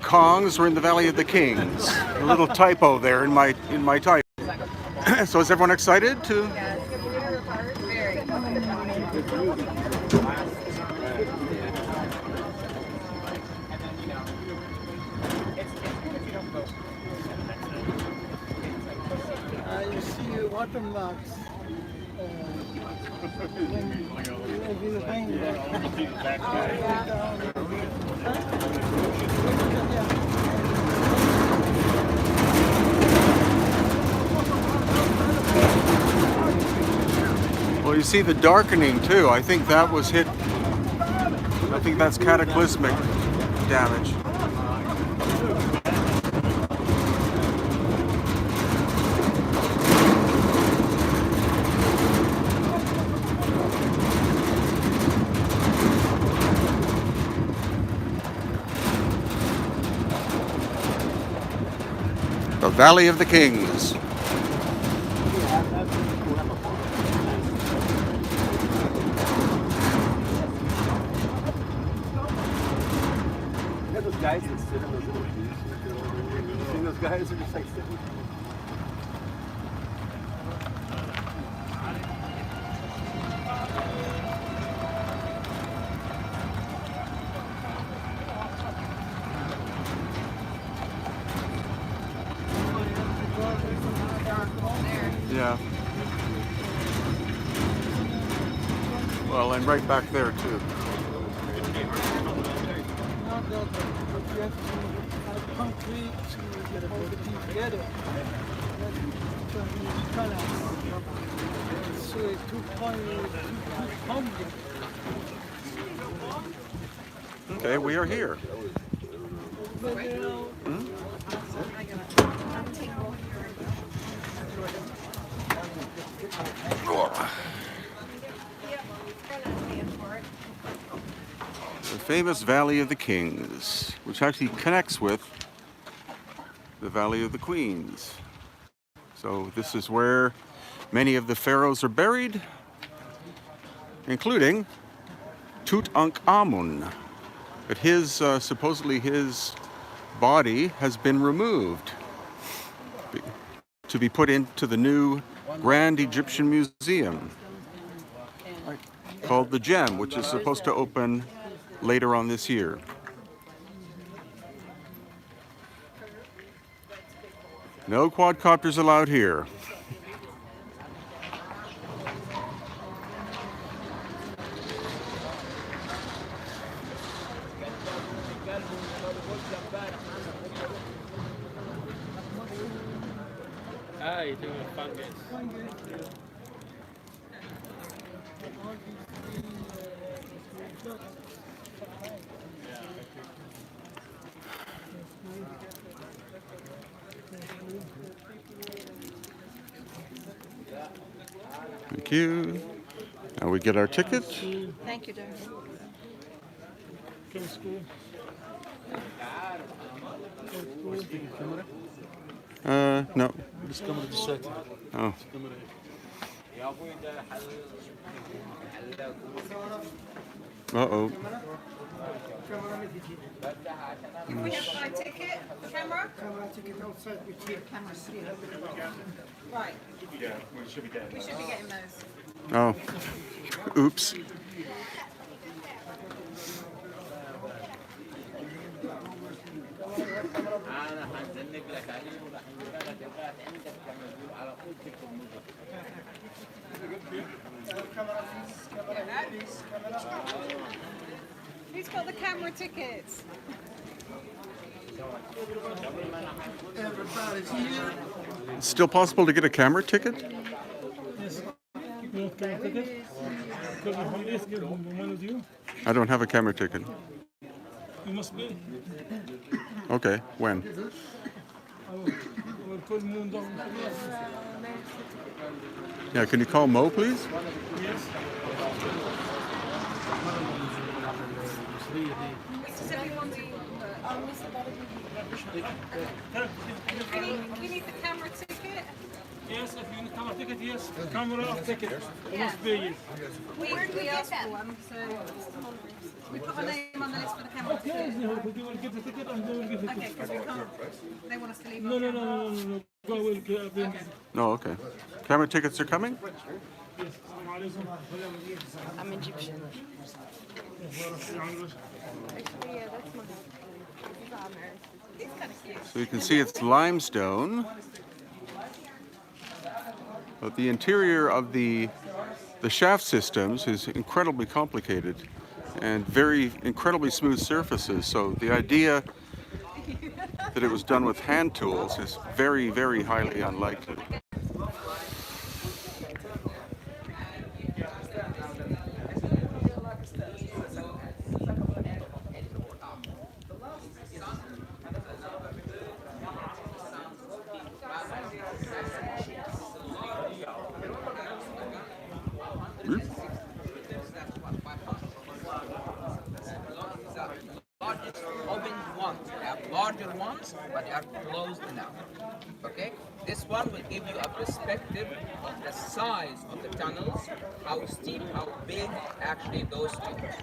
Kongs. We're in the Valley of the Kings. A little typo there in my title. So is everyone excited to? You see watermarks. Well, you see the darkening too. I think that was hit. I think that's cataclysmic damage. The Valley of the Kings. Those guys that sit in those little booths. You seen those guys are just like sitting. Yeah. Well, and right back there too. Concrete to get everything together. So it took on. Okay, we are here. The famous Valley of the Kings, which actually connects with the Valley of the Queens. So this is where many of the pharaohs are buried, including Tutankhamun. But supposedly his body has been removed to be put into the new Grand Egyptian Museum called the Gem, which is supposed to open later on this year. No quadcopters allowed here. Ah, you're doing a fungus. Thank you. Now we get our ticket. Thank you, darling. No. Just come to the set. Oh. Uh-oh. We have my ticket, camera. Right. Yeah, we should be dead. We should be getting those. Oh. Oops. Who's got the camera tickets? Everybody's here. It's still possible to get a camera ticket? Yes. You want to ticket? Because from this, give one of you. I don't have a camera ticket. You must be. Okay, when? I will call Moon down. Yeah, can you call Mo, please? Yes. Does everyone be? You need the camera ticket? Yes, if you need camera ticket, yes. Camera ticket. You Yeah. must pay it. We asked for one, so we put our name on the list for the camera Okay, ticket. they will give the ticket and they will give it. Okay, because we can't. They want us to leave. No, our no, no, camera. no, no, no. Go will bring it. No, okay. Camera tickets are coming? Yes. Assalamu alaikum. I'm Egyptian. Actually, yeah, that's my. These are American. It's kind of cute. So you can see it's limestone. But the interior of the shaft systems is incredibly complicated and very incredibly smooth surfaces. So the idea that it was done with hand tools is very, very highly unlikely. Largest open ones. They have larger ones, but they are closed enough. Okay? This one will give you a perspective of the size of the tunnels, how steep, how big actually those tunnels.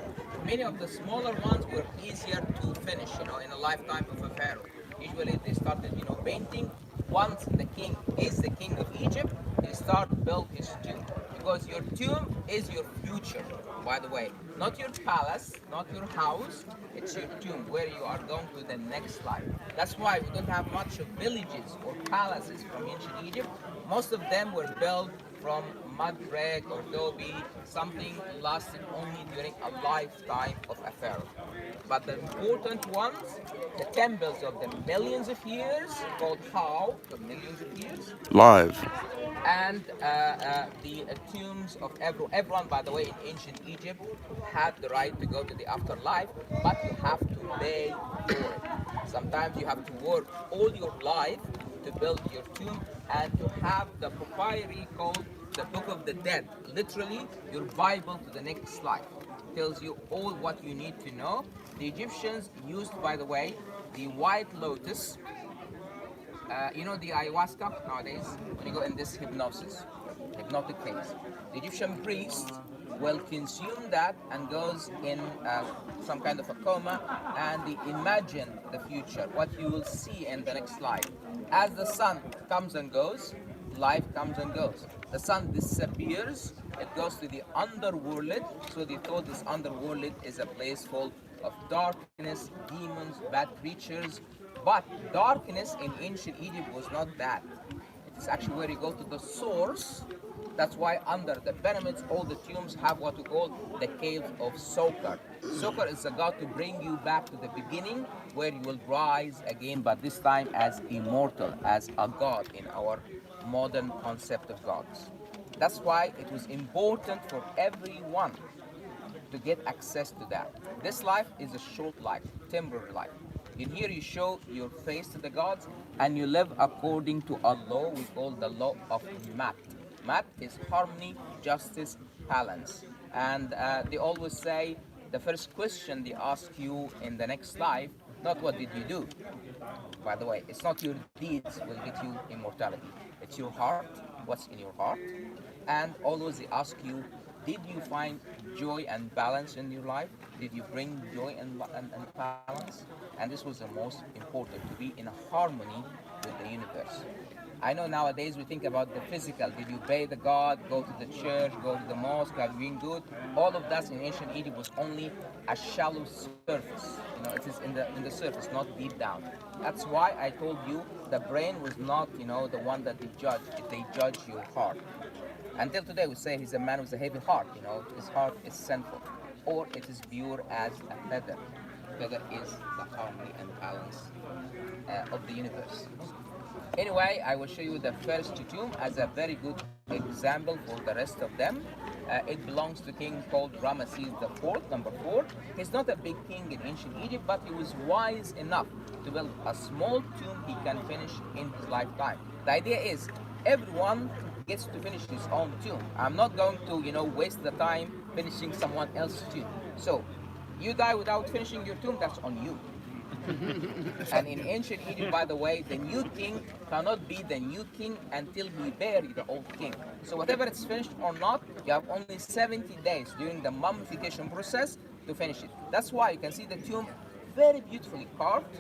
Many of the smaller ones were easier to finish, in a lifetime of a pharaoh. Usually they started, painting. Once the king is the king of Egypt, he start build his tomb. Because your tomb is your future, by the way. Not your palace, not your house, it's your tomb where you are going to the next life. That's why we don't have much of villages or palaces from ancient Egypt. Most of them were built from mud brick or adobe, something lasted only during a lifetime of a pharaoh. But the important ones, the temples of the millions of years, called how, the millions of years, Live. and the tombs of everyone, by the way, in ancient Egypt had the right to go to the afterlife, but you have to pay for it. Sometimes you have to work all your life to build your tomb and to have the papyri called the Book of the Dead, literally your Bible to the next life. Tells you all what you need to know. The Egyptians used, by the way, the white lotus. The ayahuasca nowadays, when you go in this hypnotic phase, the Egyptian priest will consume that and goes in some kind of a coma, and they imagine the future, what you will see in the next life. As the sun comes and goes, life comes and goes. The sun disappears, it goes to the underworld, so they thought this underworld is a place full of darkness, demons, bad creatures. But darkness in ancient Egypt was not that. It is actually where you go to the source. That's why under the pyramids, all the tombs have what we call the cave of Sokar. Sokar is a god to bring you back to the beginning, where you will rise again, but this time as immortal, as a god in our modern concept of gods. That's why it was important for everyone to get access to that. This life is a short life, temporary life. In here you show your face to the gods and you live according to a law we call the law of Mat. Mat is harmony, justice, balance. And they always say the first question they ask you in the next life, not what did you do. By the way, it's not your deeds will get you immortality. It's your heart, what's in your heart. And always they ask you, did you find joy and balance in your life? Did you bring joy and balance? And this was the most important, to be in harmony with the universe. I know nowadays we think about the physical. Did you obey the God, go to the church, go to the mosque, have you been good? All of that in ancient Egypt was only a shallow surface. It is in the surface, not deep down. That's why I told you the brain was not, the one that they judge. They judge your heart. Until today, we say he's a man with a heavy heart. His heart is sinful, or it is pure as a feather. Feather is the harmony and balance of the universe. Anyway, I will show you the first tomb as a very good example for the rest of them. It belongs to a king called Ramesses IV, number 4. He's not a big king in ancient Egypt, but he was wise enough to build a small tomb he can finish in his lifetime. The idea is everyone gets to finish his own tomb. I'm not going to, waste the time finishing someone else's tomb. So, you die without finishing your tomb, that's on you. And in ancient Egypt, by the way, the new king cannot be the new king until he bury the old king. So whatever it's finished or not, you have only 70 days during the mummification process to finish it. That's why you can see the tomb very beautifully carved,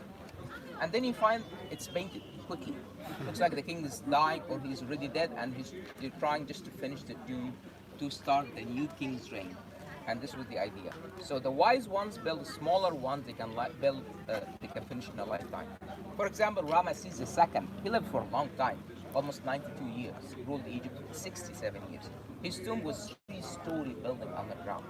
and then you find it's painted quickly. Looks like the king is dying or he's already dead, and you're trying just to finish the tomb to start the new king's reign. And this was the idea. So the wise ones build smaller ones they can they can finish in a lifetime. For example, Ramesses II, he lived for a long time, almost 92 years. He ruled Egypt for 67 years. His tomb was 3-story building underground.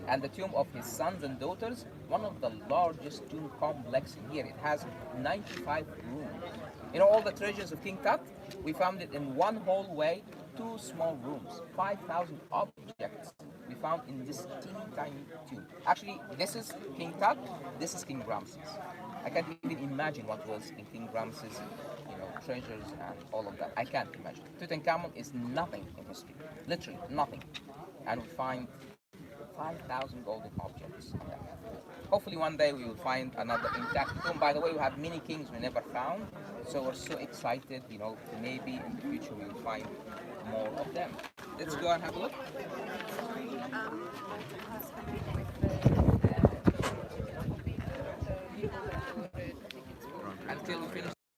And the tomb of his sons and daughters, one of the largest tomb complexes here. It has 95 rooms. You know all the treasures of King Tut? We found it in one hallway, 2 small rooms, 5,000 objects we found in this teeny tiny tomb. Actually, this is King Tut, this is King Ramses. I can't even imagine what was in King Ramses, treasures and all of that. I can't imagine. Tutankhamun is nothing in history, literally nothing. And we find 5,000 golden objects. Hopefully one day we will find another intact tomb. By the way, we have many kings we never found, so we're so excited, maybe in the future we will find more of them. Let's go and have a look.